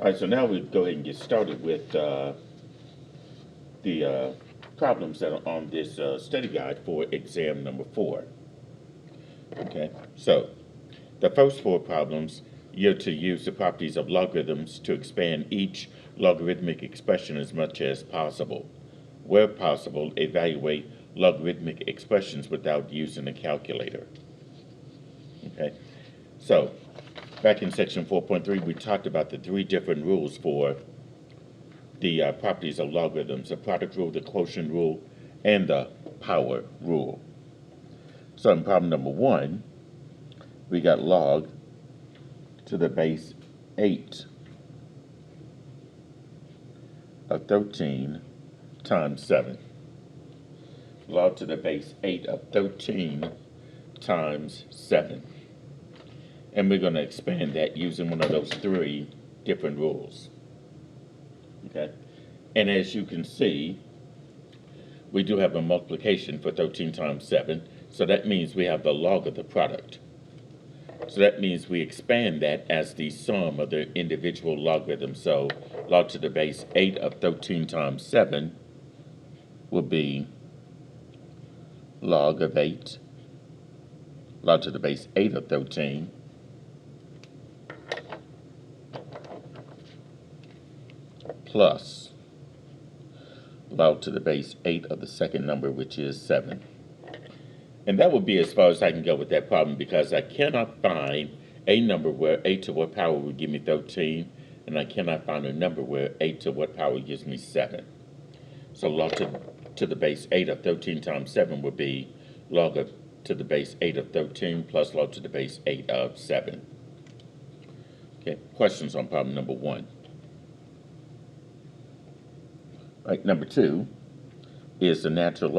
All right, so now we go ahead and get started with the problems that are on this study guide for exam number 4. Okay, so the first 4 problems, you're to use the properties of logarithms to expand each logarithmic expression as much as possible. Where possible, evaluate logarithmic expressions without using a calculator. Okay, so back in section 4.3, we talked about the 3 different rules for the properties of logarithms: the product rule, the quotient rule, and the power rule. So in problem number 1, we got log to the base 8 of 13 times 7. Log to the base 8 of 13 times 7. And we're going to expand that using one of those 3 different rules. Okay? And as you can see, we do have a multiplication for 13 times 7. So that means we have the log of the product. So that means we expand that as the sum of the individual logarithms. So log to the base 8 of 13 times 7 will be log of 8, log to the base 8 of 13, plus log to the base 8 of the second number, which is 7. And that would be as far as I can go with that problem, because I cannot find a number where 8 to what power would give me 13, and I cannot find a number where 8 to what power gives me 7. So log to the base 8 of 13 times 7 would be log to the base 8 of 13 plus log to the base 8 of 7. Okay, questions on problem number 1. All right, number 2 is the natural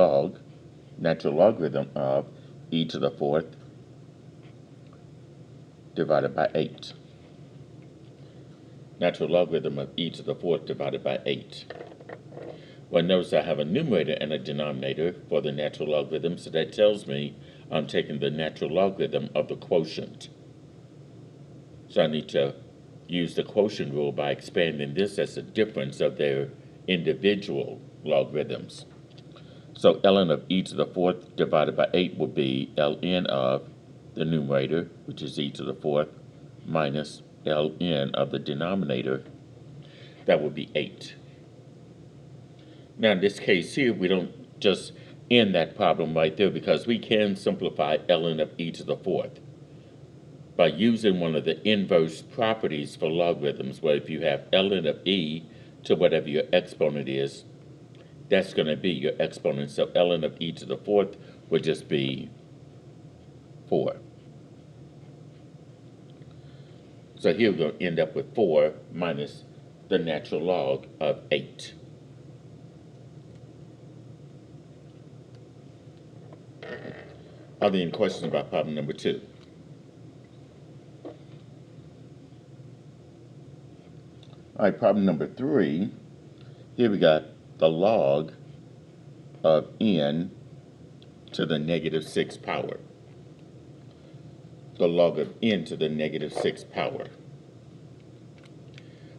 logarithm of e to the 4th divided by 8. Natural logarithm of e to the 4th divided by 8. Well, notice I have a numerator and a denominator for the natural logarithm, so that tells me I'm taking the natural logarithm of the quotient. So I need to use the quotient rule by expanding this as the difference of their individual logarithms. So ln of e to the 4th divided by 8 will be ln of the numerator, which is e to the 4th, minus ln of the denominator, that would be 8. Now in this case here, we don't just end that problem right there, because we can simplify ln of e to the 4th by using one of the inverse properties for logarithms, where if you have ln of e to whatever your exponent is, that's going to be your exponent. So ln of e to the 4th would just be 4. So here we're going to end up with 4 minus the natural log of 8. Are there any questions about problem number 2? All right, problem number 3. Here we got the log of n to the negative 6 power. The log of n to the negative 6 power.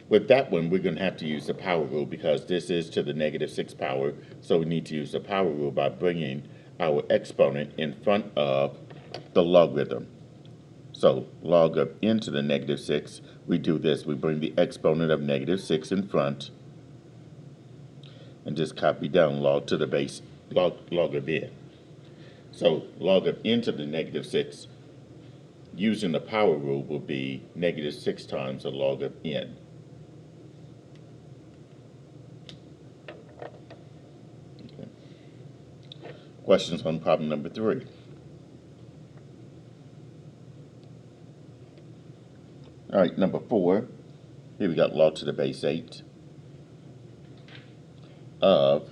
With that one, we're going to have to use the power rule, because this is to the negative 6 power, so we need to use the power rule by bringing our exponent in front of the logarithm. So log of n to the negative 6, we do this, we bring the exponent of negative 6 in front, and just copy down log to the base, log of n. So log of n to the negative 6, using the power rule, will be negative 6 times the log of n. Okay. Questions on problem number 3? All right, number 4, here we got log to the base 8 of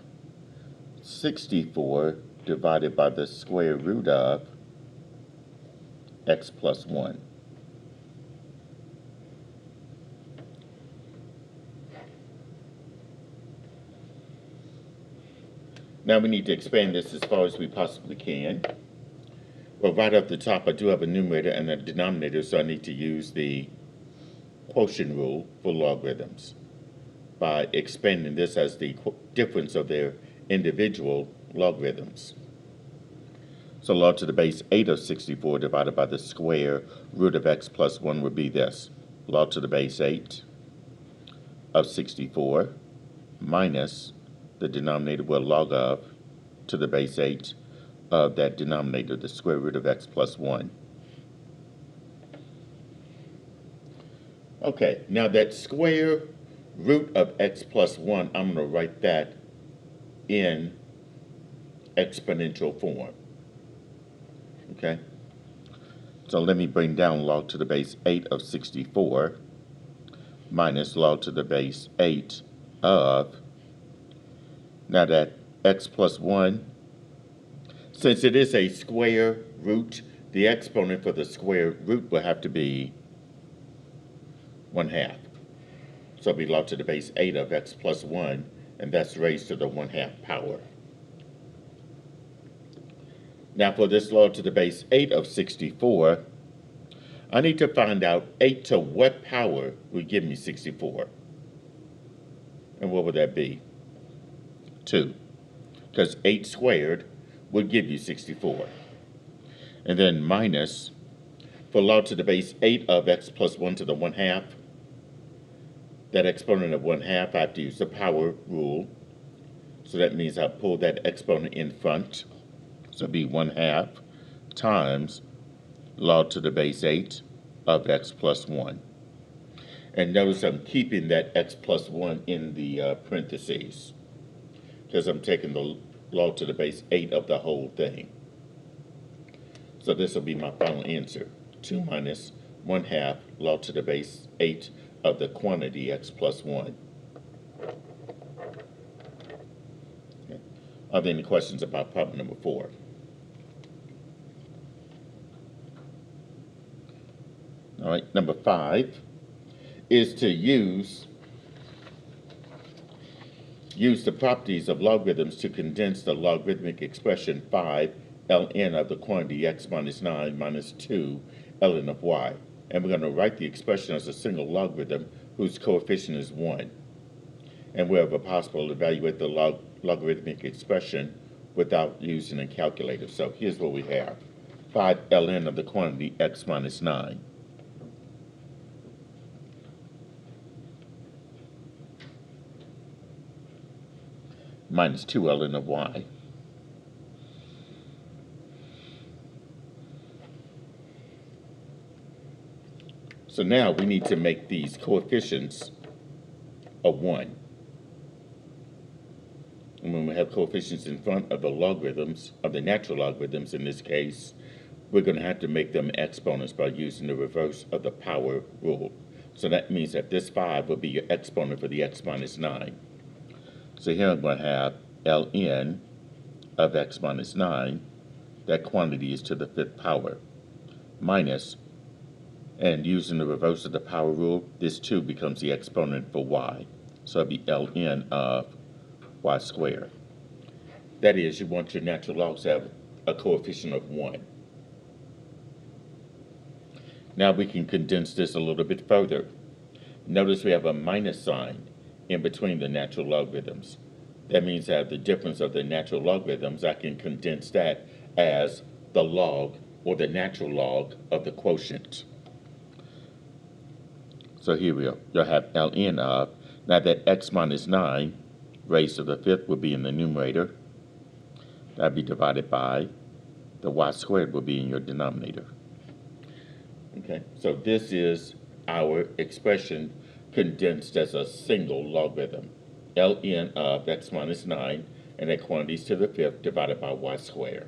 64 divided by the square root of x plus 1. Now we need to expand this as far as we possibly can. Well, right off the top, I do have a numerator and a denominator, so I need to use the quotient rule for logarithms by expanding this as the difference of their individual logarithms. So log to the base 8 of 64 divided by the square root of x plus 1 would be this. Log to the base 8 of 64 minus the denominator will log of to the base 8 of that denominator, the square root of x plus 1. Okay, now that square root of x plus 1, I'm going to write that in exponential form. Okay, so let me bring down log to the base 8 of 64 minus log to the base 8 of, now that x plus 1, since it is a square root, the exponent for the square root will have to be 1/2. So it'll be log to the base 8 of x plus 1, and that's raised to the 1/2 power. Now for this log to the base 8 of 64, I need to find out 8 to what power would give me 64. And what would that be? 2. Because 8 squared would give you 64. And then minus, for log to the base 8 of x plus 1 to the 1/2, that exponent of 1/2, I have to use the power rule. So that means I pull that exponent in front. So it'd be 1/2 times log to the base 8 of x plus 1. And notice I'm keeping that x plus 1 in the parentheses, because I'm taking the log to the base 8 of the whole thing. So this will be my final answer. 2 minus 1/2 log to the base 8 of the quantity x plus 1. Okay. Are there any questions about problem number 4? All right, number 5 is to use the properties of logarithms to condense the logarithmic expression 5 ln of the quantity x minus 9 minus 2 ln of y. And we're going to write the expression as a single logarithm whose coefficient is 1. And wherever possible, evaluate the logarithmic expression without using a calculator. So here's what we have. 5 ln of the quantity x minus 9. Minus 2 ln of y. So now we need to make these coefficients a 1. And when we have coefficients in front of the logarithms, of the natural logarithms in this case, we're going to have to make them exponents by using the reverse of the power rule. So that means that this 5 will be your exponent for the x minus 9. So here I'm going to have ln of x minus 9, that quantity is to the 5th power, minus, and using the reverse of the power rule, this 2 becomes the exponent for y. So it'll be ln of y squared. That is, you want your natural logs to have a coefficient of 1. Now we can condense this a little bit further. Notice we have a minus sign in between the natural logarithms. That means that the difference of the natural logarithms, I can condense that as the log or the natural log of the quotient. So here we are. You'll have ln of, now that x minus 9 raised to the 5th will be in the numerator. That would be divided by the y squared will be in your denominator. Okay, so this is our expression condensed as a single logarithm. ln of x minus 9, and that quantity is to the 5th divided by y squared.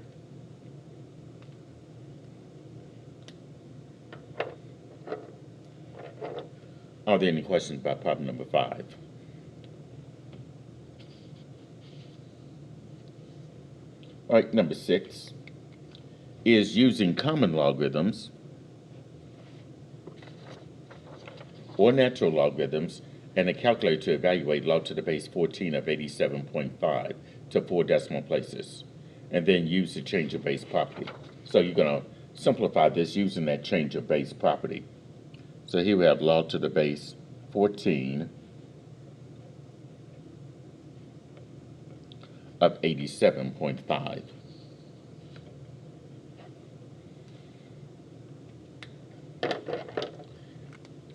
Are there any questions about problem number 5? All right, number 6 is using common logarithms or natural logarithms and a calculator to evaluate log to the base 14 of 87.5 to 4 decimal places, and then use the change of base property. So you're going to simplify this using that change of base property. So here we have log to the base 14 of 87.5.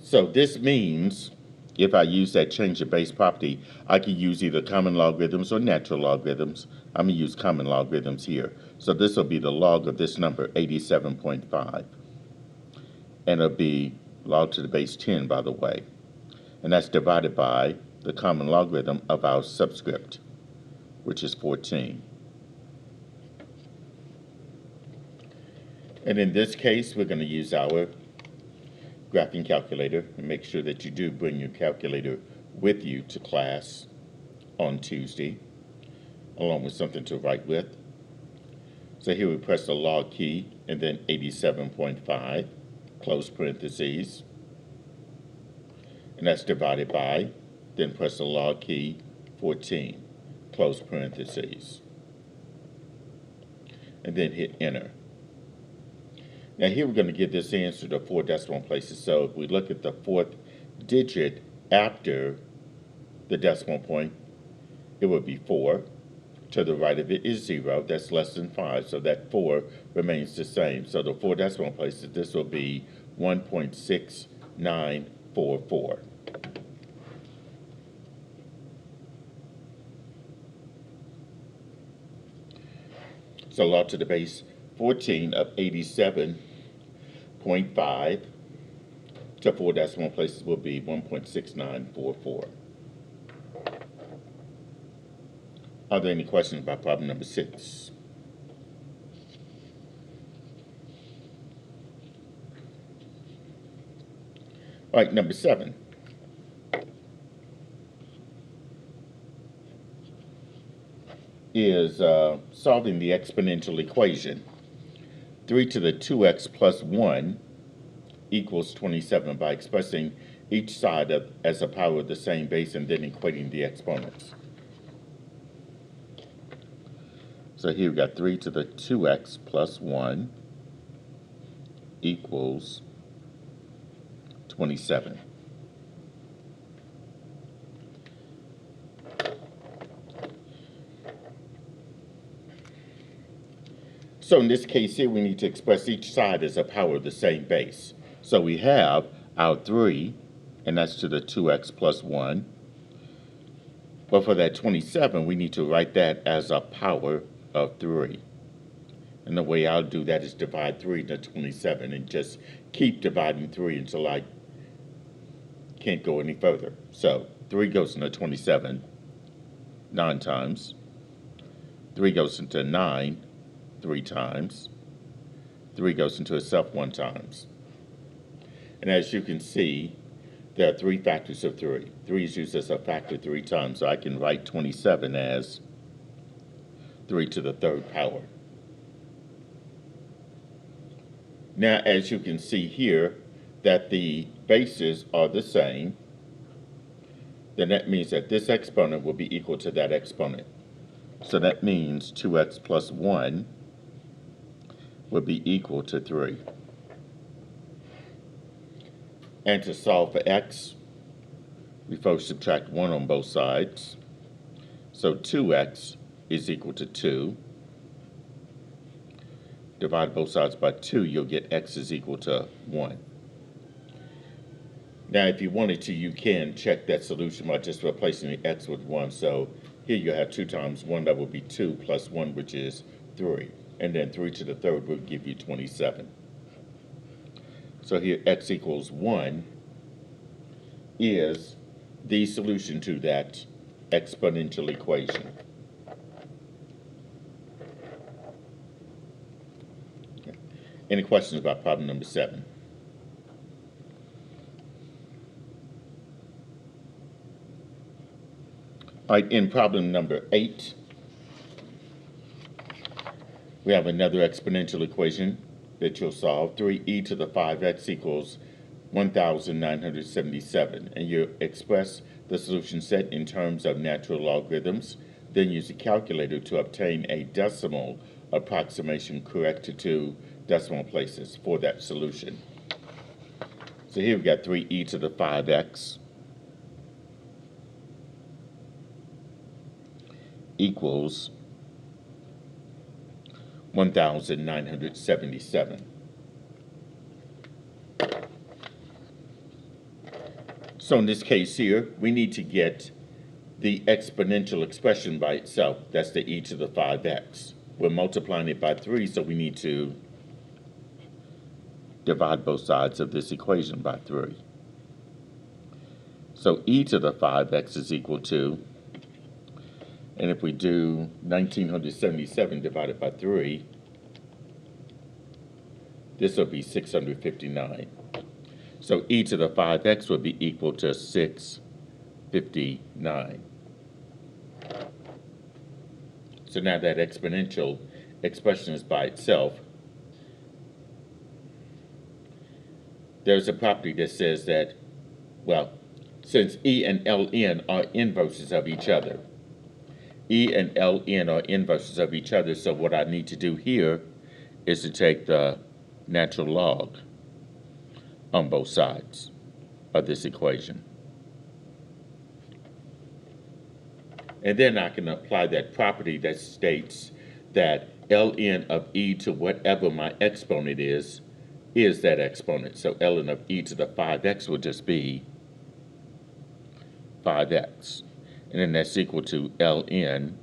So this means if I use that change of base property, I can use either common logarithms or natural logarithms. I'm going to use common logarithms here. So this will be the log of this number, 87.5. And it'll be log to the base 10, by the way. And that's divided by the common logarithm of our subscript, which is 14. And in this case, we're going to use our graphing calculator, and make sure that you do bring your calculator with you to class on Tuesday, along with something to write with. So here we press the log key and then 87.5, close parentheses, and that's divided by, then press the log key, 14, close parentheses, and then hit enter. Now here we're going to give this answer to 4 decimal places. So if we look at the 4th digit after the decimal point, it would be 4. To the right of it is 0. That's less than 5. So that 4 remains the same. So the 4 decimal places, this will be 1.6944. So log to the base 14 of 87.5 to 4 decimal places will be 1.6944. Are there any questions about problem number 6? All right, number 7. Is solving the exponential equation. 3 to the 2x plus 1 equals 27 by expressing each side as a power of the same base and then equating the exponents. So here we've got 3 to the 2x plus 1 equals 27. So in this case here, we need to express each side as a power of the same base. So we have our 3, and that's to the 2x plus 1. But for that 27, we need to write that as a power of 3. And the way I'll do that is divide 3 into 27 and just keep dividing 3 until I can't go any further. So 3 goes into 27 9 times. 3 goes into 9 3 times. 3 goes into itself 1 times. And as you can see, there are 3 factors of 3. 3 is used as a factor 3 times, so I can write 27 as 3 to the 3rd power. Now, as you can see here, that the bases are the same, then that means that this exponent will be equal to that exponent. So that means 2x plus 1 would be equal to 3. And to solve for x, we first subtract 1 on both sides. So 2x is equal to 2. Divide both sides by 2, you'll get x is equal to 1. Now, if you wanted to, you can check that solution by just replacing the x with 1. So here you have 2 times 1, that would be 2 plus 1, which is 3. And then 3 to the 3rd would give you 27. So here x equals 1 is the solution to that exponential equation. Okay. Any questions about problem number 7? All right, in problem number 8, we have another exponential equation that you'll solve. 3e to the 5x equals 1,977. And you express the solution set in terms of natural logarithms, then use a calculator to obtain a decimal approximation correct to 2 decimal places for that solution. So here we got 3e to the 5x equals 1,977. So in this case here, we need to get the exponential expression by itself. That's the e to the 5x. We're multiplying it by 3, so we need to divide both sides of this equation by 3. So e to the 5x is equal to, and if we do 1977 divided by 3, this will be 659. So e to the 5x would be equal to 659. So now that exponential expression is by itself. There's a property that says that, well, since e and ln are inverses of each other, e and ln are inverses of each other, so what I need to do here is to take the natural log on both sides of this equation. And then I can apply that property that states that ln of e to whatever my exponent is that exponent. So ln of e to the 5x will just be 5x. And then that's equal to ln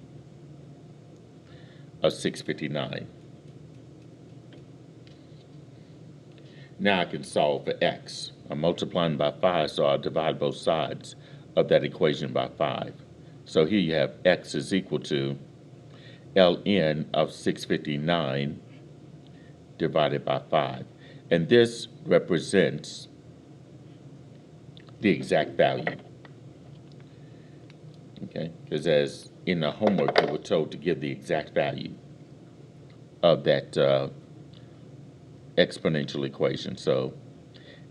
of 659. Now I can solve for x. I'm multiplying by 5, so I'll divide both sides of that equation by 5. So here you have x is equal to ln of 659 divided by 5. And this represents the exact value. Okay, because as in the homework, we were told to give the exact value of that exponential equation. So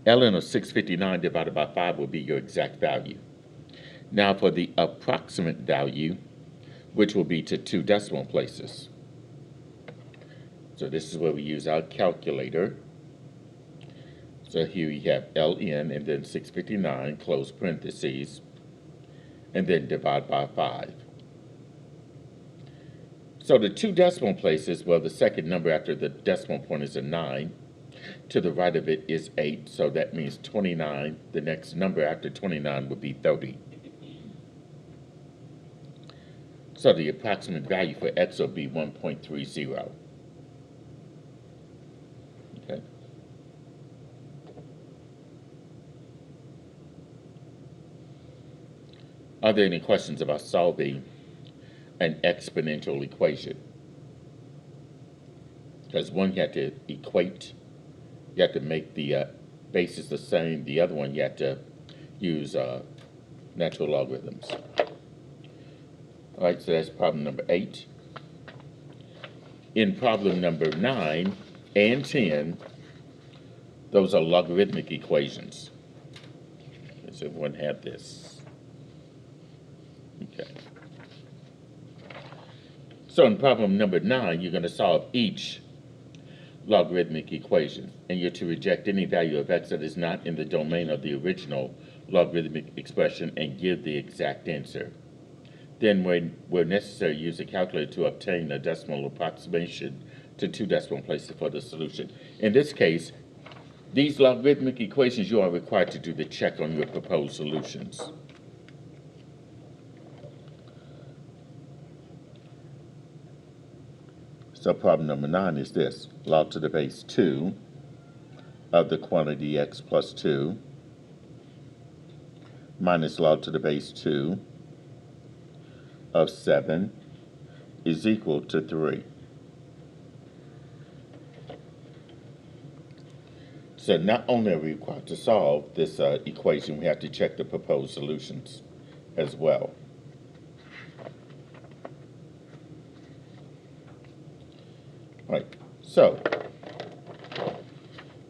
ln of 659 divided by 5 will be your exact value. Now for the approximate value, which will be to 2 decimal places. So this is where we use our calculator. So here we have ln and then 659, close parentheses, and then divide by 5. So the 2 decimal places, well, the second number after the decimal point is a 9. To the right of it is 8, so that means 29. The next number after 29 would be 30. So the approximate value for x will be 1.30. Okay. Are there any questions about solving an exponential equation? Because one you have to equate, you have to make the bases the same. The other one you have to use natural logarithms. All right, so that's problem number 8. In problem number 9 and 10, those are logarithmic equations. Does everyone have this? Okay. So in problem number 9, you're going to solve each logarithmic equation, and you're to reject any value of x that is not in the domain of the original logarithmic expression and give the exact answer. Then where necessary, use a calculator to obtain a decimal approximation to 2 decimal places for the solution. In this case, these logarithmic equations, you are required to do the check on your proposed solutions. So problem number 9 is this: log to the base 2 of the quantity x plus 2 minus log to the base 2 of 7 is equal to 3. So not only are we required to solve this equation, we have to check the proposed solutions as well. All right, so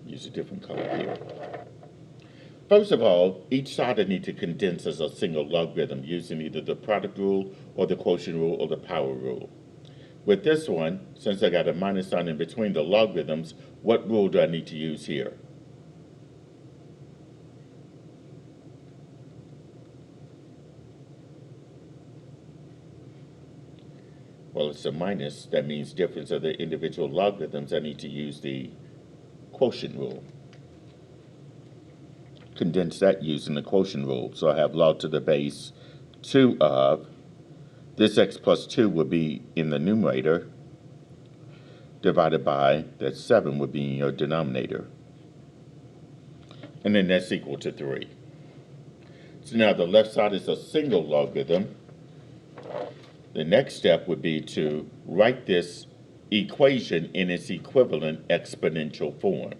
use a different color here. First of all, each side I need to condense as a single logarithm using either the product rule or the quotient rule or the power rule. With this one, since I got a minus sign in between the logarithms, what rule do I need to use here? Well, it's a minus. That means difference of the individual logarithms. I need to use the quotient rule. Condense that using the quotient rule. So I have log to the base 2 of, this x plus 2 would be in the numerator, divided by, that 7 would be in your denominator. And then that's equal to 3. So now the left side is a single logarithm. The next step would be to write this equation in its equivalent exponential form.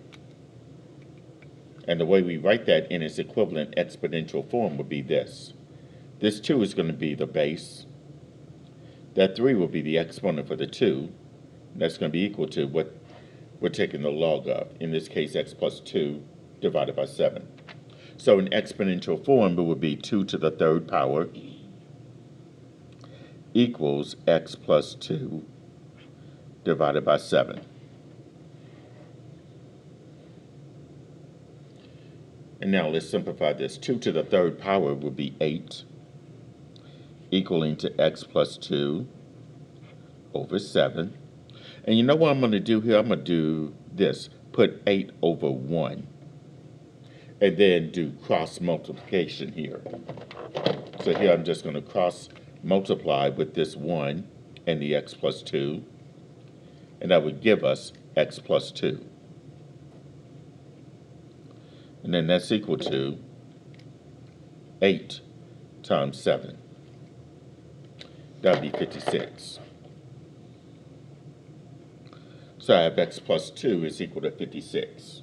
And the way we write that in its equivalent exponential form would be this. This 2 is going to be the base. That 3 will be the exponent for the 2. That's going to be equal to what we're taking the log of. In this case, x plus 2 divided by 7. So in exponential form, it would be 2 to the third power equals x plus 2 divided by 7. And now let's simplify this. 2 to the third power would be 8, equaling to x plus 2 over 7. And you know what I'm going to do here? I'm going to do this. Put 8 over 1. And then do cross multiplication here. So here I'm just going to cross multiply with this 1 and the x plus 2. And that would give us x plus 2. And then that's equal to 8 times 7. That would be 56. So I have x plus 2 is equal to 56.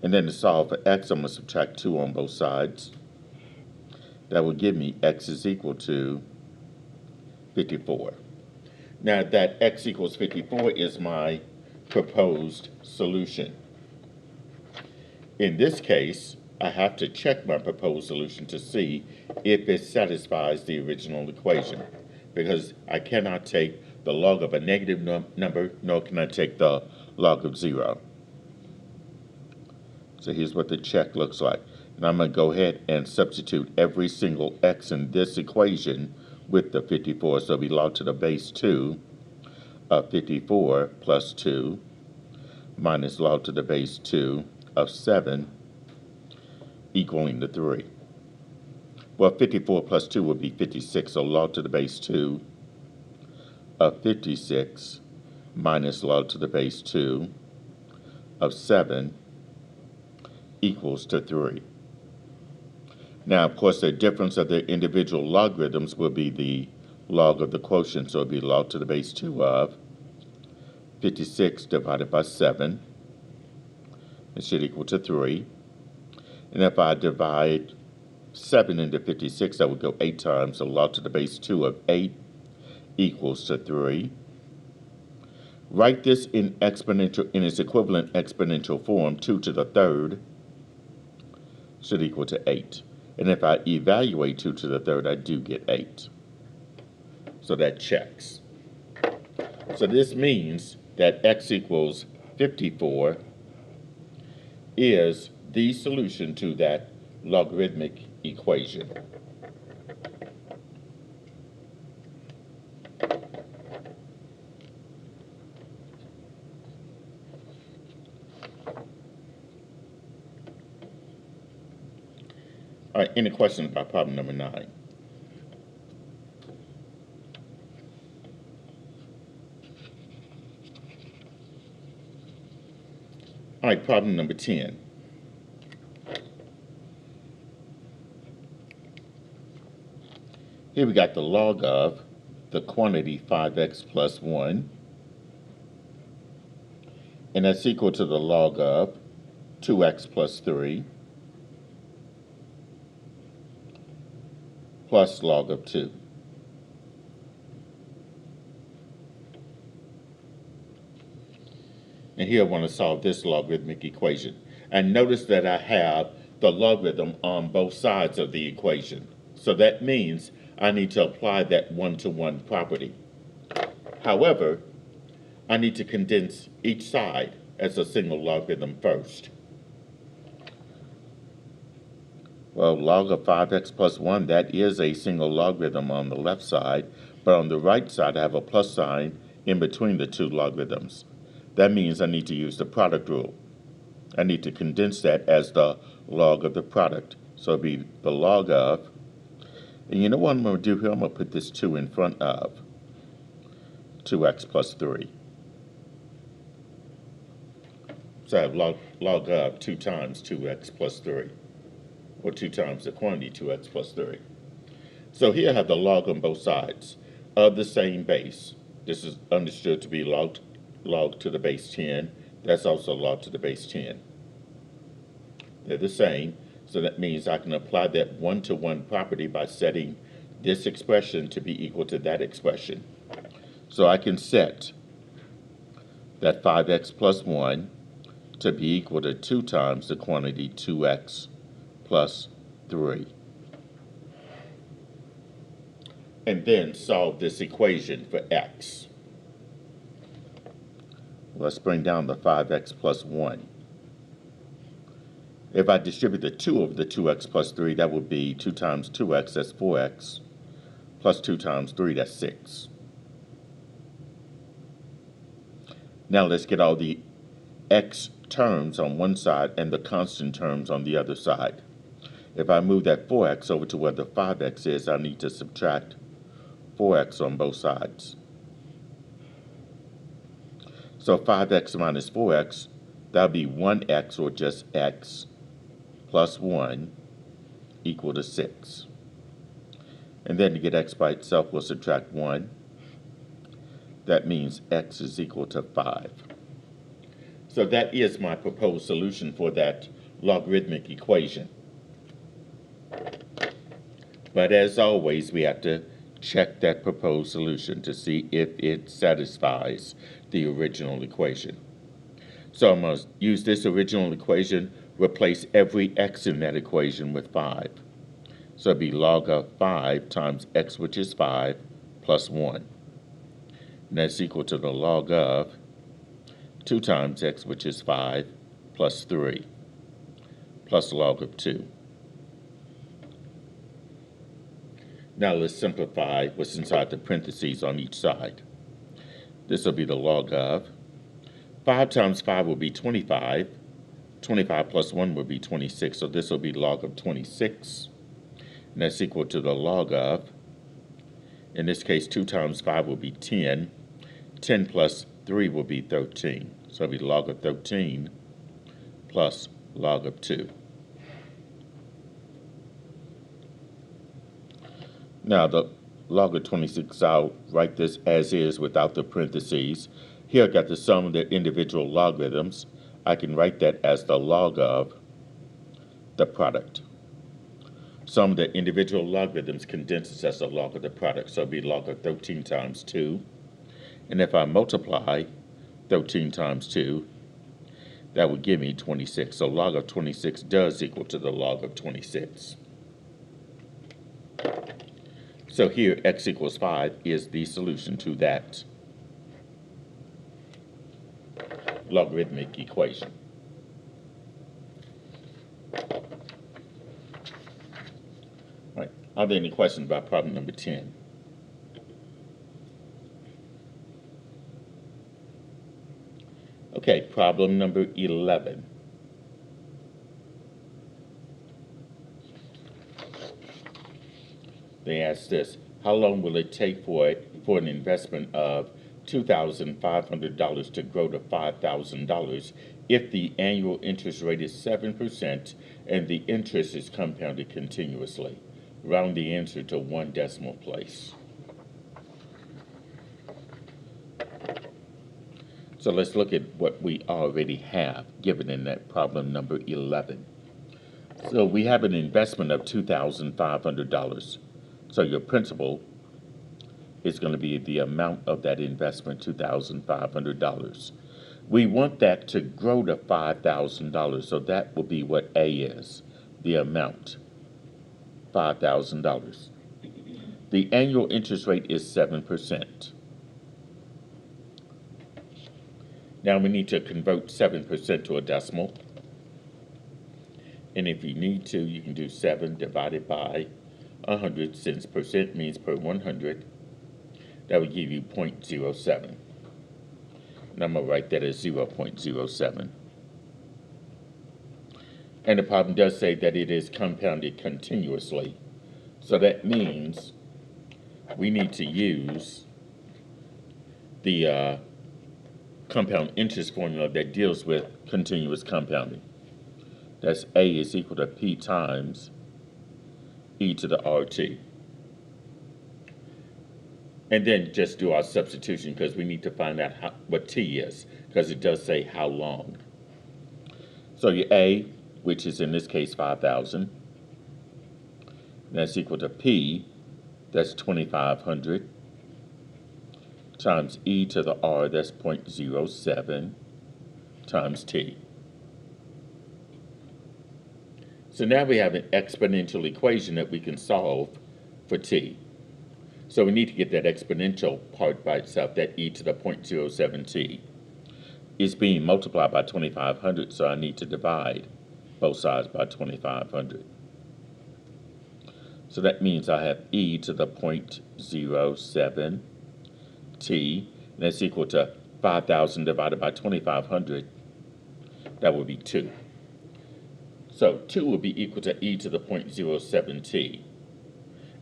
And then to solve for x, I'm going to subtract 2 on both sides. That will give me x is equal to 54. Now that x equals 54 is my proposed solution. In this case, I have to check my proposed solution to see if it satisfies the original equation, because I cannot take the log of a negative number, nor can I take the log of 0. So here's what the check looks like. And I'm going to go ahead and substitute every single x in this equation with the 54. So we log to the base 2 of 54 plus 2 minus log to the base 2 of 7 equaling to 3. Well, 54 plus 2 would be 56, so log to the base 2 of 56 minus log to the base 2 of 7 equals to 3. Now, of course, the difference of the individual logarithms will be the log of the quotient, so it would be log to the base 2 of 56 divided by 7. It should equal to 3. And if I divide 7 into 56, that would go 8 times. So log to the base 2 of 8 equals to 3. Write this in its equivalent exponential form. 2 to the third should equal to 8. And if I evaluate 2 to the third, I do get 8. So that checks. So this means that x equals 54 is the solution to that logarithmic equation. All right, any questions about problem number 9? All right, problem number 10. Here we got the log of the quantity 5x plus 1, and that's equal to the log of 2x plus 3 plus log of 2. And here I want to solve this logarithmic equation. And notice that I have the logarithm on both sides of the equation. So that means I need to apply that one-to-one property. However, I need to condense each side as a single logarithm first. Well, log of 5x plus 1, that is a single logarithm on the left side, but on the right side I have a plus sign in between the two logarithms. That means I need to use the product rule. I need to condense that as the log of the product. So it'll be the log of, and you know what I'm going to do here? I'm going to put this 2 in front of 2x plus 3. So I have log of 2 times 2x plus 3, or 2 times the quantity 2x plus 3. So here I have the log on both sides of the same base. This is understood to be log to the base 10. That's also log to the base 10. They're the same, so that means I can apply that one-to-one property by setting this expression to be equal to that expression. So I can set that 5x plus 1 to be equal to 2 times the quantity 2x plus 3. And then solve this equation for x. Let's bring down the 5x plus 1. If I distribute the 2 over the 2x plus 3, that would be 2 times 2x, that's 4x, plus 2 times 3, that's 6. Now let's get all the x terms on one side and the constant terms on the other side. If I move that 4x over to where the 5x is, I need to subtract 4x on both sides. So 5x minus 4x, that'll be 1x, or just x, plus 1 equal to 6. And then to get x by itself, we'll subtract 1. That means x is equal to 5. So that is my proposed solution for that logarithmic equation. But as always, we have to check that proposed solution to see if it satisfies the original equation. So I'm going to use this original equation, replace every x in that equation with 5. So it'd be log of 5 times x, which is 5, plus 1. And that's equal to the log of 2 times x, which is 5, plus 3, plus log of 2. Now let's simplify what's inside the parentheses on each side. This will be the log of 5 times 5 will be 25. 25 plus 1 will be 26. So this will be log of 26. And that's equal to the log of, in this case, 2 times 5 will be 10. 10 plus 3 will be 13. So it'll be log of 13 plus log of 2. Now the log of 26, I'll write this as is without the parentheses. Here I got the sum of the individual logarithms. I can write that as the log of the product. Sum of the individual logarithms condenses as the log of the product. So it'll be log of 13 times 2. And if I multiply 13 times 2, that would give me 26. So log of 26 does equal to the log of 26. So here, x equals 5 is the solution to that logarithmic equation. All right. Are there any questions about problem number 10? Okay, problem number 11. They ask this: how long will it take for an investment of $2,500 to grow to $5,000 if the annual interest rate is 7% and the interest is compounded continuously? Round the answer to 1 decimal place. So let's look at what we already have given in that problem number 11. So we have an investment of $2,500. So your principal is going to be the amount of that investment, $2,500. We want that to grow to $5,000, so that will be what A is, the amount, $5,000. The annual interest rate is 7%. Now we need to convert 7% to a decimal. And if you need to, you can do 7 divided by 100, since percent means per 100. That would give you 0.07. And I'm going to write that as 0.07. And the problem does say that it is compounded continuously. So that means we need to use the compound interest formula that deals with continuous compounding. That's A is equal to P times e to the RT. And then just do our substitution, because we need to find out what t is, because it does say how long. So your A, which is in this case 5,000, that's equal to P, that's 2,500, times e to the R, that's 0.07, times t. So now we have an exponential equation that we can solve for t. So we need to get that exponential part by itself, that e to the 0.07t. It's being multiplied by 2,500, so I need to divide both sides by 2,500. So that means I have e to the 0.07t, and that's equal to 5,000 divided by 2,500. That would be 2. So 2 will be equal to e to the 0.07t.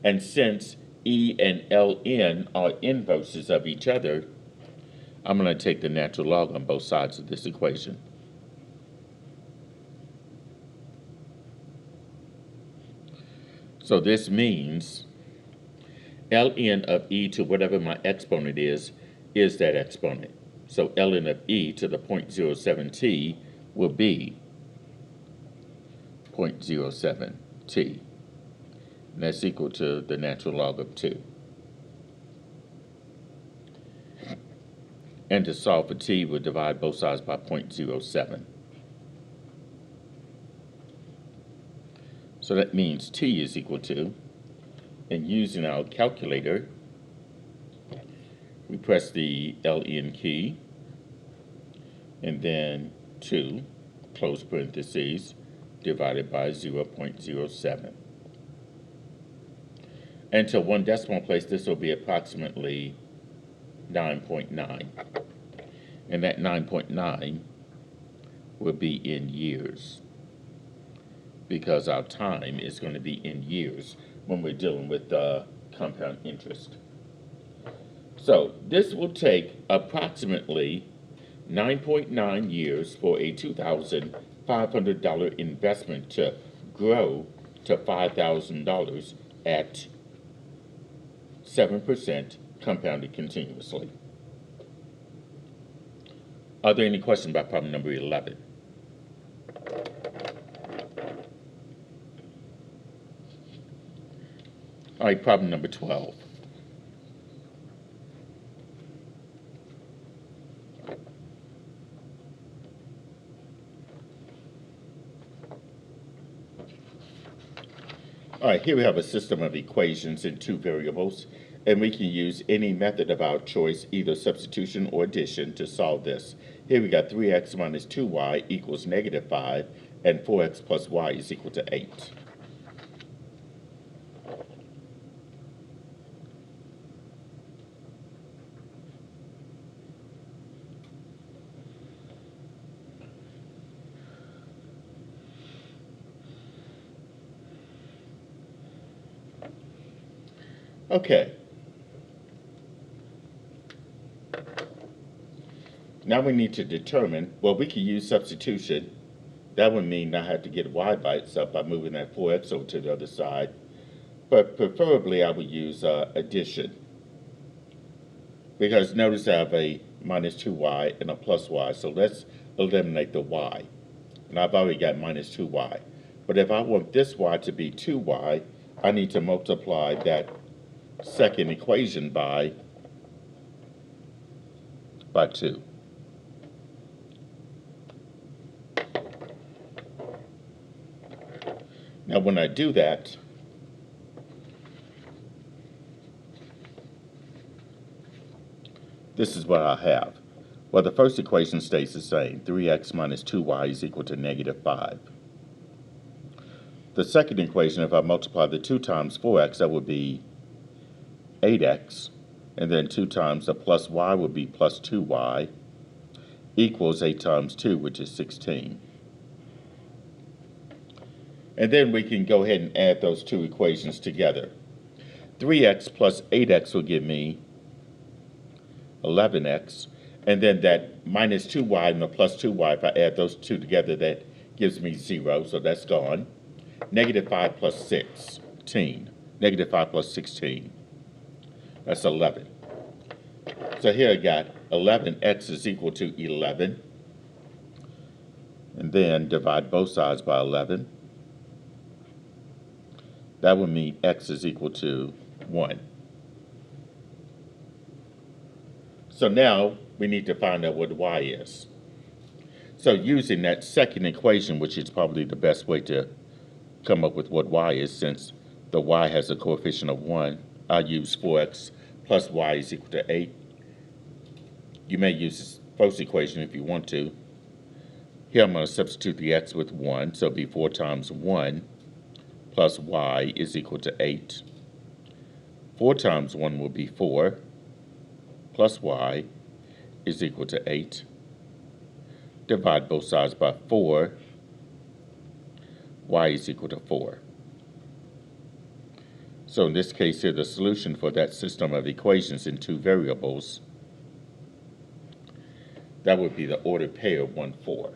And since e and ln are inverses of each other, I'm going to take the natural log on both sides of this equation. So this means ln of e to whatever my exponent is that exponent. So ln of e to the 0.07t will be 0.07t. And that's equal to the natural log of 2. And to solve for t, we'll divide both sides by 0.07. So that means t is equal to, and using our calculator, we press the ln key, and then 2, close parentheses, divided by 0.07. And to one decimal place, this will be approximately 9.9. And that 9.9 will be in years, because our time is going to be in years when we're dealing with compound interest. So this will take approximately 9.9 years for a $2,500 investment to grow to $5,000 at 7% compounded continuously. Are there any questions about problem number 11? All right, problem number 12. All right, here we have a system of equations in 2 variables, and we can use any method of our choice, either substitution or addition, to solve this. Here we got 3x minus 2y equals -5, and 4x plus y is equal to 8. Okay. Now we need to determine, well, we can use substitution. That would mean I have to get y by itself by moving that 4x over to the other side. But preferably I would use addition. Because notice I have a minus 2y and a plus y. So let's eliminate the y. And I've already got minus 2y. But if I want this y to be 2y, I need to multiply that second equation by 2. Now when I do that, this is what I have. Well, the first equation stays the same. 3x minus 2y is equal to -5. The second equation, if I multiply the 2 times 4x, that would be 8x. And then 2 times the plus y would be plus 2y equals 8 times 2, which is 16. And then we can go ahead and add those two equations together. 3x plus 8x will give me 11x. And then that minus 2y and the plus 2y, if I add those two together, that gives me 0, so that's gone. Negative 5 plus 16. Negative 5 plus 16. That's 11. So here I got 11x is equal to 11. And then divide both sides by 11. That would mean x is equal to 1. So now we need to find out what y is. So using that second equation, which is probably the best way to come up with what y is, since the y has a coefficient of 1, I'll use 4x plus y is equal to 8. You may use this first equation if you want to. Here I'm going to substitute the x with 1, so it'll be 4 times 1 plus y is equal to 8. 4 times 1 will be 4, plus y is equal to 8. Divide both sides by 4, y is equal to 4. So in this case here, the solution for that system of equations in two variables, that would be the ordered pair 1, 4.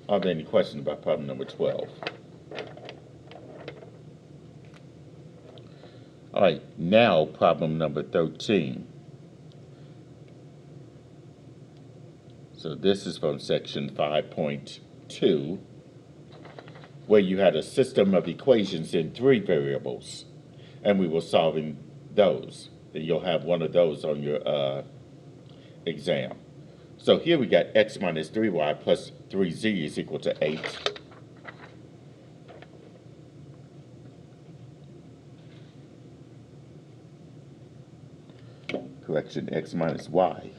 Are there any questions about problem number 12? All right, now problem number 13. So this is from section 5.2, where you had a system of equations in 3 variables, and we were solving those. You'll have one of those on your exam. So here we got x minus 3y plus 3z is equal to 8. Correction, x minus y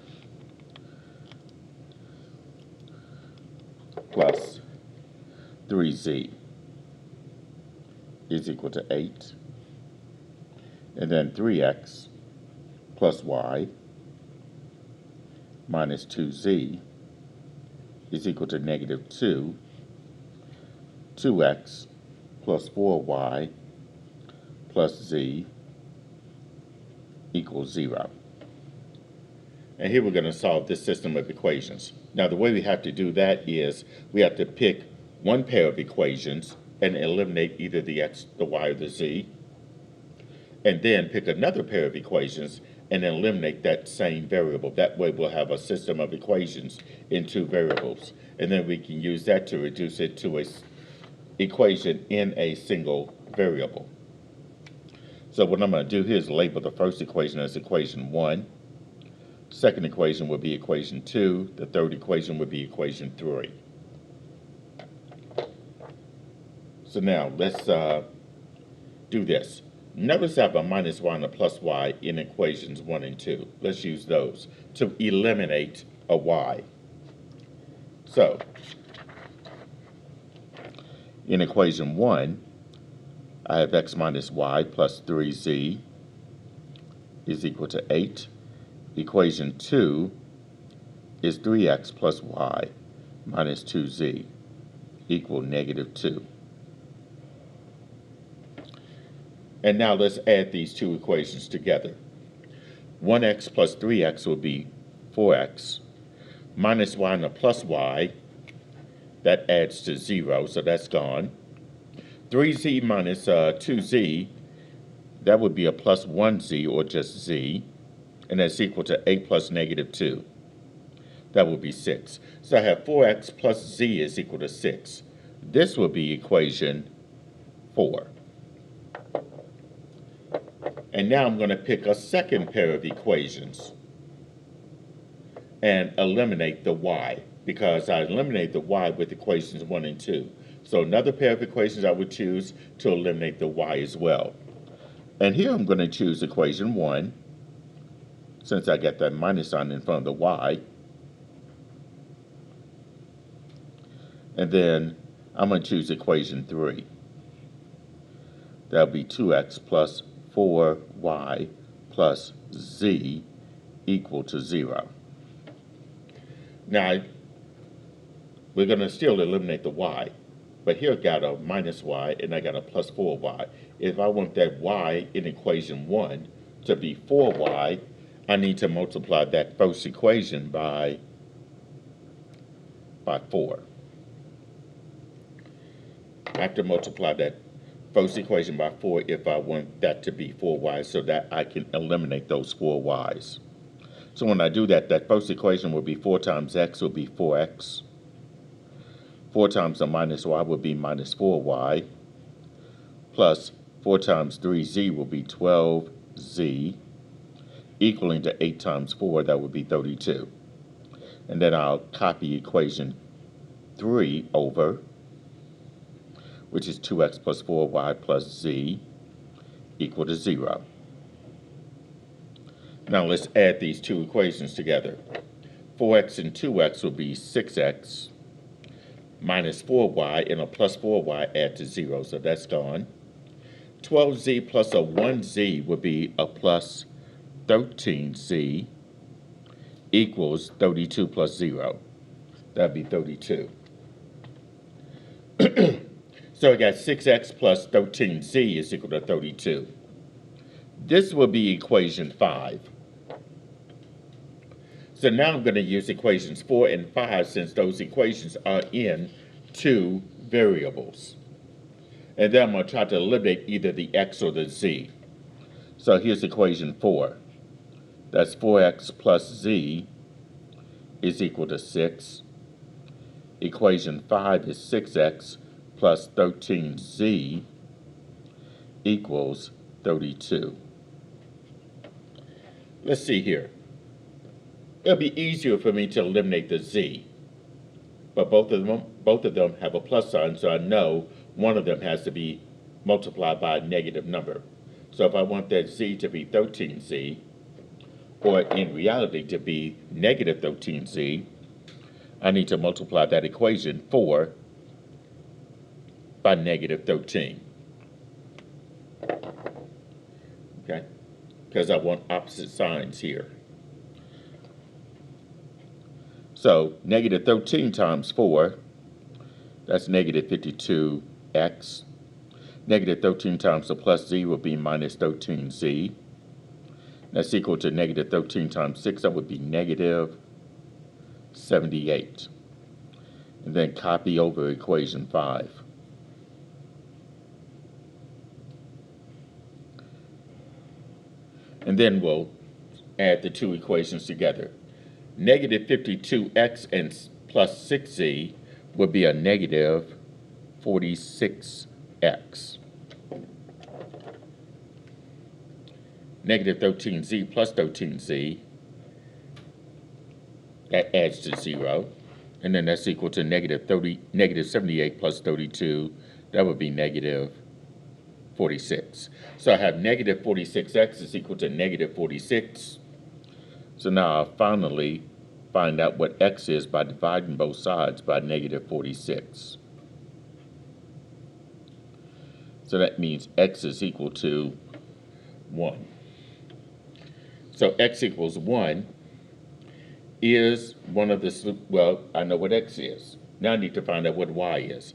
plus 3z is equal to 8. And then 3x plus y minus 2z is equal to negative 2. 2x plus 4y plus z equals 0. And here we're going to solve this system of equations. Now the way we have to do that is we have to pick one pair of equations and eliminate either the x, the y, or the z. And then pick another pair of equations and eliminate that same variable. That way we'll have a system of equations in 2 variables. And then we can use that to reduce it to an equation in a single variable. So what I'm going to do here is label the first equation as equation 1. Second equation will be equation 2. The third equation would be equation 3. So now let's do this. Notice I have a minus y and a plus y in equations 1 and 2. Let's use those to eliminate a y. So, in equation 1, I have x minus y plus 3z is equal to 8. Equation 2 is 3x plus y minus 2z equal negative 2. And now let's add these two equations together. 1x plus 3x will be 4x. Minus y and a plus y, that adds to 0, so that's gone. 3z minus 2z, that would be a plus 1z, or just z. And that's equal to 8 plus negative 2. That would be 6. So I have 4x plus z is equal to 6. This will be equation 4. And now I'm going to pick a second pair of equations and eliminate the y, because I eliminate the y with equations 1 and 2. So another pair of equations I would choose to eliminate the y as well. And here I'm going to choose equation 1, since I got that minus sign in front of the y. And then I'm going to choose equation 3. That'll be 2x plus 4y plus z equal to 0. Now, we're going to still eliminate the y. But here I got a minus y and I got a plus 4y. If I want that y in equation 1 to be 4y, I need to multiply that first equation by 4. I have to multiply that first equation by 4 if I want that to be 4y so that I can eliminate those 4y's. So when I do that, that first equation will be 4 times x will be 4x. 4 times the minus y will be minus 4y, plus 4 times 3z will be 12z, equaling to 8 times 4, that would be 32. And then I'll copy equation 3 over, which is 2x plus 4y plus z, equal to 0. Now let's add these two equations together. 4x and 2x will be 6x, minus 4y and a plus 4y add to 0, so that's gone. 12z plus a 1z would be a plus 13z equals 32 plus 0. That'd be 32. So I got 6x plus 13z is equal to 32. This will be equation 5. So now I'm going to use equations 4 and 5 since those equations are in two variables. And then I'm going to try to eliminate either the x or the z. So here's equation 4. That's 4x plus z is equal to 6. Equation 5 is 6x plus 13z equals 32. Let's see here. It'll be easier for me to eliminate the z, but both of them have a plus sign, so I know one of them has to be multiplied by a negative number. So if I want that z to be 13z, or in reality to be negative 13z, I need to multiply that equation 4 by negative 13. Okay? Because I want opposite signs here. So negative 13 times 4, that's negative 52x. Negative 13 times the plus z would be minus 13z. That's equal to negative 13 times 6, that would be negative 78. And then copy over equation 5. And then we'll add the two equations together. Negative 52x and plus 6z would be a negative 46x. Negative 13z plus 13z, that adds to 0. And then that's equal to negative 78 plus 32, that would be negative 46. So I have negative 46x is equal to negative 46. So now I'll finally find out what x is by dividing both sides by negative 46. So that means x is equal to 1. So x equals 1 is one of the, well, I know what x is. Now I need to find out what y is.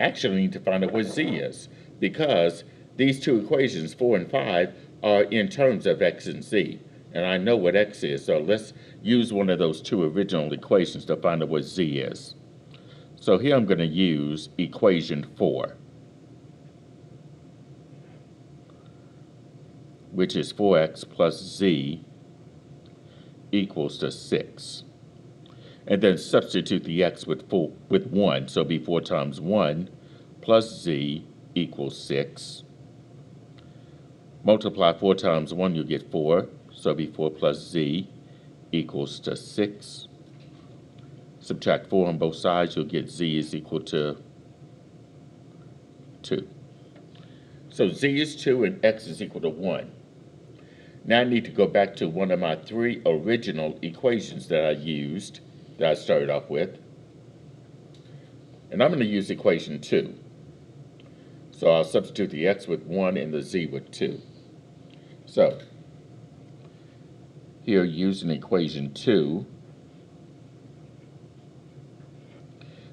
Actually, I need to find out what z is, because these two equations, 4 and 5, are in terms of x and z. And I know what x is, so let's use one of those two original equations to find out what z is. So here I'm going to use equation 4, which is 4x plus z equals to 6. And then substitute the x with 1, so it'll be 4 times 1 plus z equals 6. Multiply 4 times 1, you'll get 4. So it'll be 4 plus z equals to 6. Subtract 4 on both sides, you'll get z is equal to 2. So z is 2 and x is equal to 1. Now I need to go back to one of my 3 original equations that I used, that I started off with. And I'm going to use equation 2. So I'll substitute the x with 1 and the z with 2. So here using equation 2,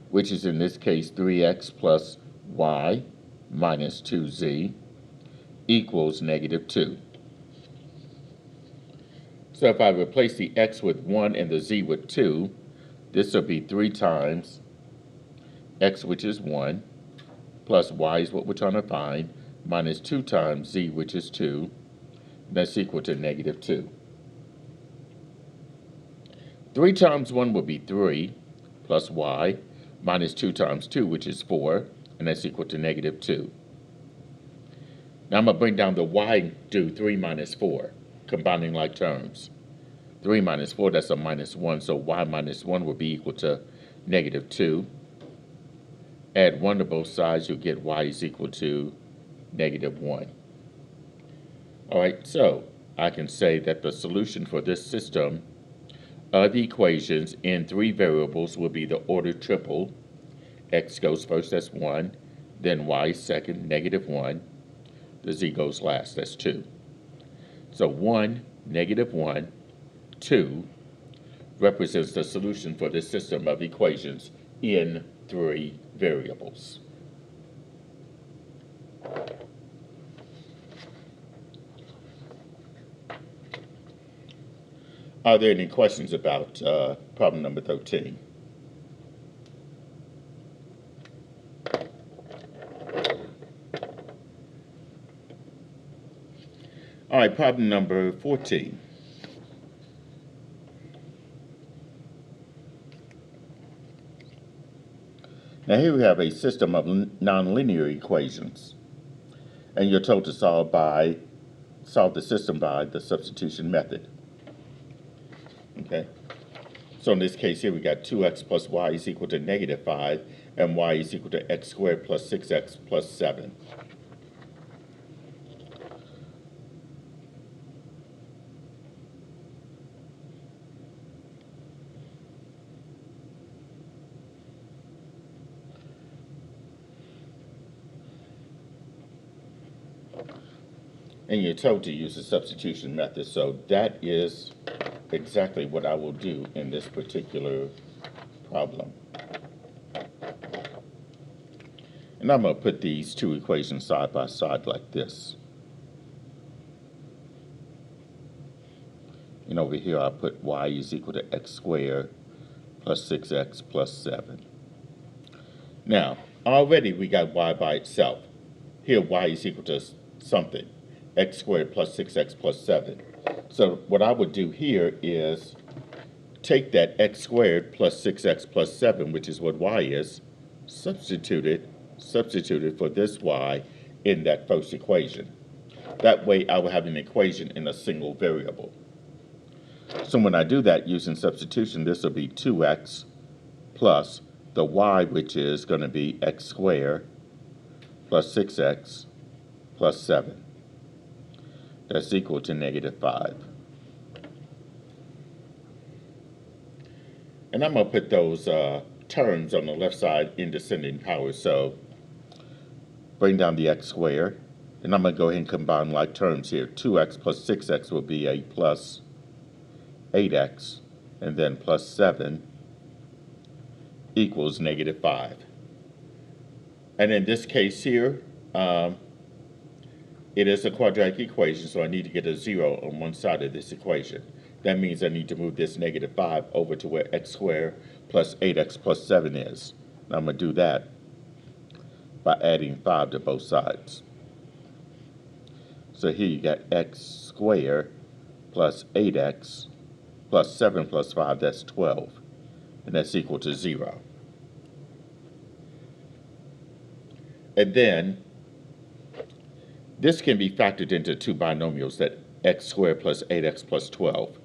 which is in this case 3x plus y minus 2z equals negative 2. So if I replace the x with 1 and the z with 2, this will be 3 times x, which is 1, plus y is what we're trying to find, minus 2 times z, which is 2. That's equal to negative 2. 3 times 1 will be 3, plus y, minus 2 times 2, which is 4, and that's equal to negative 2. Now I'm going to bring down the y and do 3 minus 4, combining like terms. 3 minus 4, that's a minus 1, so y minus 1 will be equal to negative 2. Add 1 to both sides, you'll get y is equal to negative 1. All right, so I can say that the solution for this system of equations in 3 variables will be the order triple. X goes first, that's 1. Then y second, negative 1. The z goes last, that's 2. So 1, negative 1, 2 represents the solution for this system of equations in 3 variables. Are there any questions about problem number 13? All right, problem number 14. Now here we have a system of nonlinear equations, and you're told to solve the system by the substitution method. Okay, so in this case here we got 2x plus y is equal to negative 5, and y is equal to x squared plus 6x plus 7. And you're told to use the substitution method, so that is exactly what I will do in this particular problem. And I'm going to put these two equations side by side like this. And over here I'll put y is equal to x squared plus 6x plus 7. Now, already we got y by itself. Here y is equal to something, x squared plus 6x plus 7. So what I would do here is take that x squared plus 6x plus 7, which is what y is, substitute it for this y in that first equation. That way I will have an equation in a single variable. So when I do that using substitution, this will be 2x plus the y, which is going to be x squared plus 6x plus 7. That's equal to negative 5. And I'm going to put those terms on the left side in descending power. So bring down the x squared. And I'm going to go ahead and combine like terms here. 2x plus 6x will be a plus 8x. And then plus 7 equals negative 5. And in this case here, it is a quadratic equation, so I need to get a 0 on one side of this equation. That means I need to move this negative 5 over to where x squared plus 8x plus 7 is. And I'm going to do that by adding 5 to both sides. So here you got x squared plus 8x plus 7 plus 5, that's 12. And that's equal to 0. And then this can be factored into two binomials, that x squared plus 8x plus 12.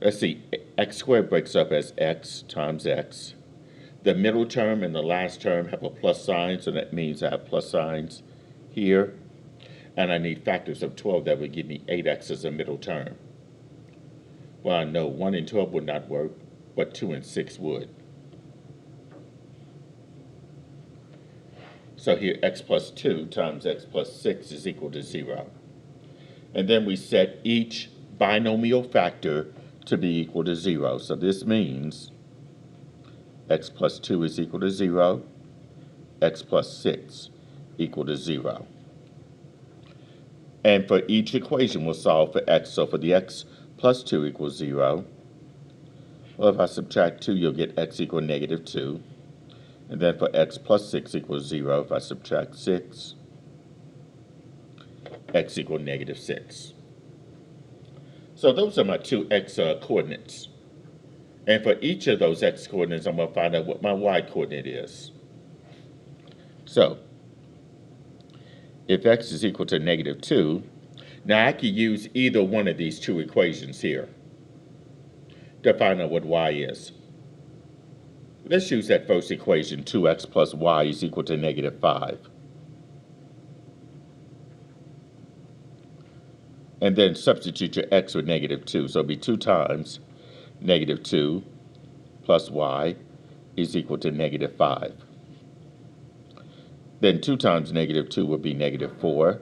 Let's see, x squared breaks up as x times x. The middle term and the last term have a plus sign, so that means I have plus signs here. And I need factors of 12 that would give me 8x as a middle term. Well, I know 1 and 12 would not work, but 2 and 6 would. So here x plus 2 times x plus 6 is equal to 0. And then we set each binomial factor to be equal to 0. So this means x plus 2 is equal to 0, x plus 6 equal to 0. And for each equation, we'll solve for x. So for the x plus 2 equals 0, well, if I subtract 2, you'll get x equal negative 2. And then for x plus 6 equals 0, if I subtract 6, x equal negative 6. So those are my two x coordinates. And for each of those x coordinates, I'm going to find out what my y coordinate is. So if x is equal to negative 2, now I could use either one of these two equations here to find out what y is. Let's use that first equation, 2x plus y is equal to negative 5. And then substitute your x with negative 2. So it'll be 2 times negative 2 plus y is equal to negative 5. Then 2 times negative 2 would be negative 4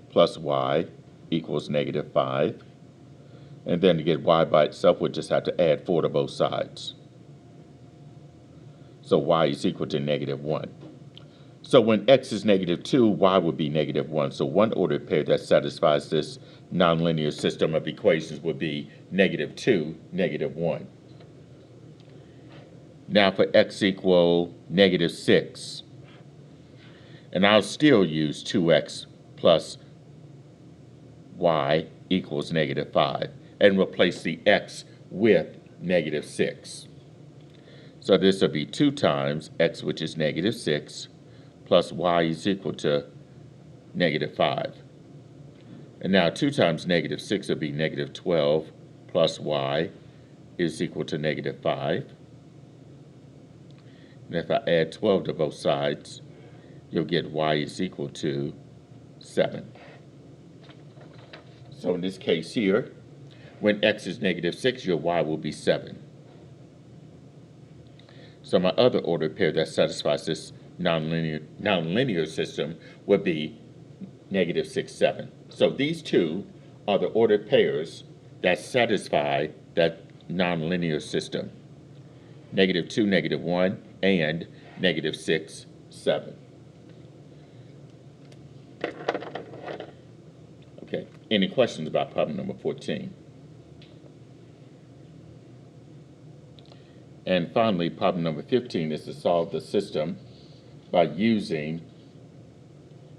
plus y equals negative 5. And then to get y by itself, we'll just have to add 4 to both sides. So y is equal to negative 1. So when x is negative 2, y would be negative 1. So one ordered pair that satisfies this nonlinear system of equations would be negative 2, negative 1. Now for x equal negative 6. And I'll still use 2x plus y equals negative 5 and replace the x with negative 6. So this will be 2 times x, which is negative 6, plus y is equal to negative 5. And now 2 times negative 6 will be negative 12 plus y is equal to negative 5. And if I add 12 to both sides, you'll get y is equal to 7. So in this case here, when x is negative 6, your y will be 7. So my other ordered pair that satisfies this nonlinear system would be negative 6, 7. So these two are the ordered pairs that satisfy that nonlinear system. Negative 2, negative 1, and negative 6, 7. Okay, any questions about problem number 14? And finally, problem number 15 is to solve the system by using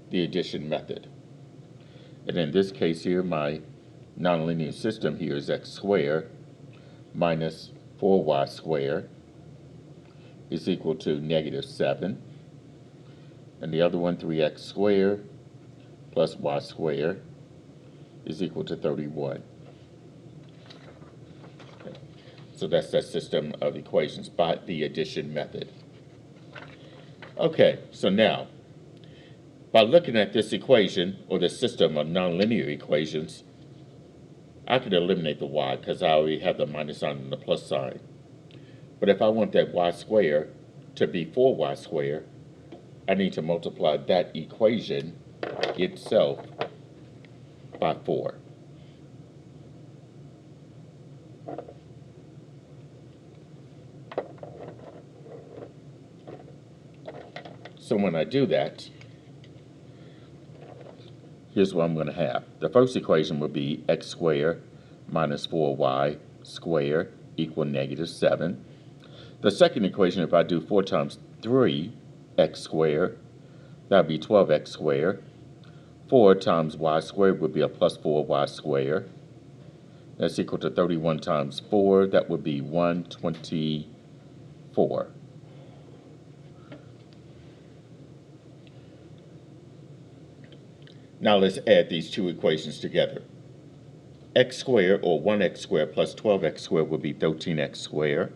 the addition method. And in this case here, my nonlinear system here is x squared minus 4y squared is equal to negative 7. And the other one, 3x squared plus y squared is equal to 31. Okay. So that's that system of equations by the addition method. Okay, so now, by looking at this equation, or the system of nonlinear equations, I could eliminate the y because I already have the minus sign and the plus sign. But if I want that y squared to be 4y squared, I need to multiply that equation itself by 4. So when I do that, here's what I'm going to have. The first equation will be x squared minus 4y squared equal negative 7. The second equation, if I do 4 times 3x squared, that would be 12x squared. 4 times y squared would be a plus 4y squared. That's equal to 31 times 4. That would be 124. Now let's add these two equations together. X squared, or 1x squared plus 12x squared, would be 13x squared.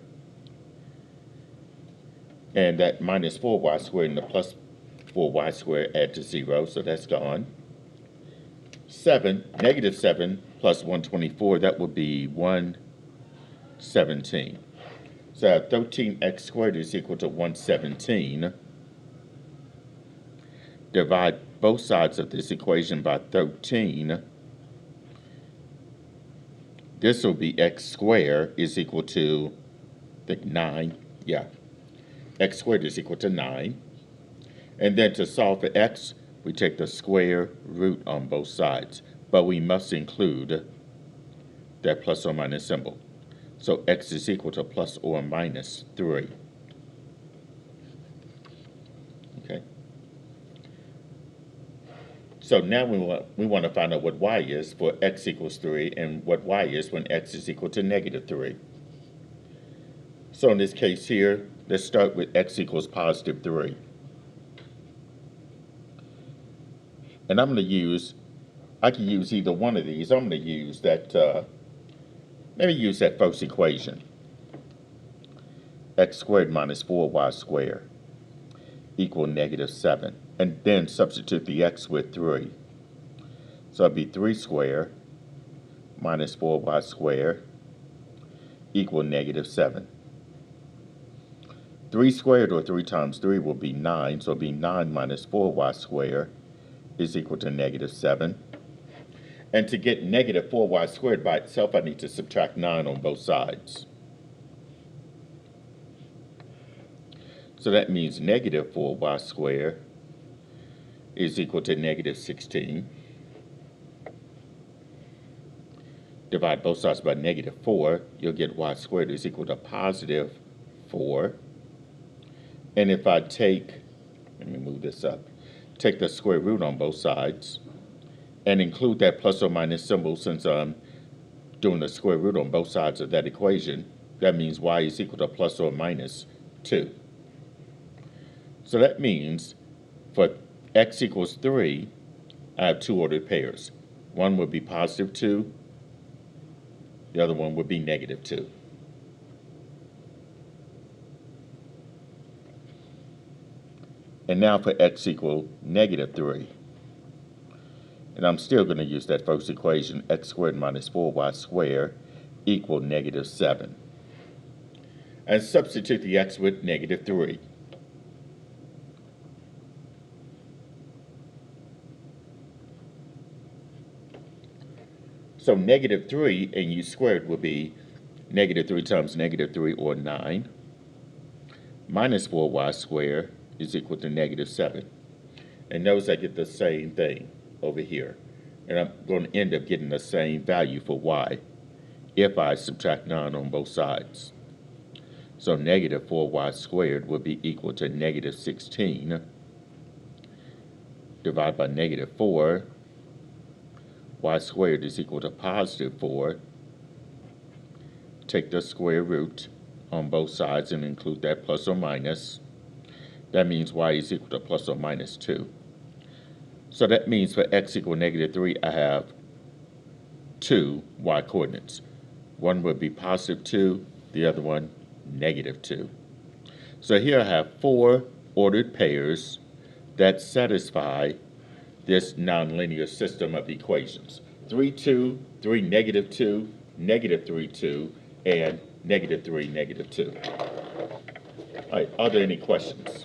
And that minus 4y squared and the plus 4y squared add to 0, so that's gone. Negative 7 plus 124, that would be 117. So 13x squared is equal to 117. divide both sides of this equation by 13. This will be x squared is equal to, I think 9, yeah. X squared is equal to 9. And then to solve for x, we take the square root on both sides, but we must include that plus or minus symbol. So x is equal to plus or minus 3. Okay. So now we want to find out what y is for x equals 3 and what y is when x is equal to negative 3. So in this case here, let's start with x equals positive 3. And I can use either one of these. I'm going to use that, let me use that first equation. X squared minus 4y squared equal negative 7. And then substitute the x with 3. So it'd be 3 squared minus 4y squared equal negative 7. 3 squared, or 3 times 3, will be 9. So it'll be 9 minus 4y squared is equal to negative 7. And to get negative 4y squared by itself, I need to subtract 9 on both sides. So that means negative 4y squared is equal to negative 16. Divide both sides by negative 4, you'll get y squared is equal to positive 4. And if I take, let me move this up, take the square root on both sides and include that plus or minus symbol, since I'm doing the square root on both sides of that equation, that means y is equal to plus or minus 2. So that means for x equals 3, I have two ordered pairs. One would be positive 2, the other one would be negative 2. And now for x equal negative 3. And I'm still going to use that first equation, x squared minus 4y squared equal negative 7. And substitute the x with negative 3. So negative 3 and u squared will be negative 3 times negative 3, or 9, minus 4y squared is equal to negative 7. And notice I get the same thing over here. And I'm going to end up getting the same value for y if I subtract 9 on both sides. So negative 4y squared would be equal to negative 16. Divide by negative 4. Y squared is equal to positive 4. Take the square root on both sides and include that plus or minus. That means y is equal to plus or minus 2. So that means for x equal negative 3, I have two y coordinates. One would be positive 2, the other one negative 2. So here I have 4 ordered pairs that satisfy this nonlinear system of equations. 3, 2, 3, negative 2, negative 3, 2, and negative 3, negative 2. All right, are there any questions?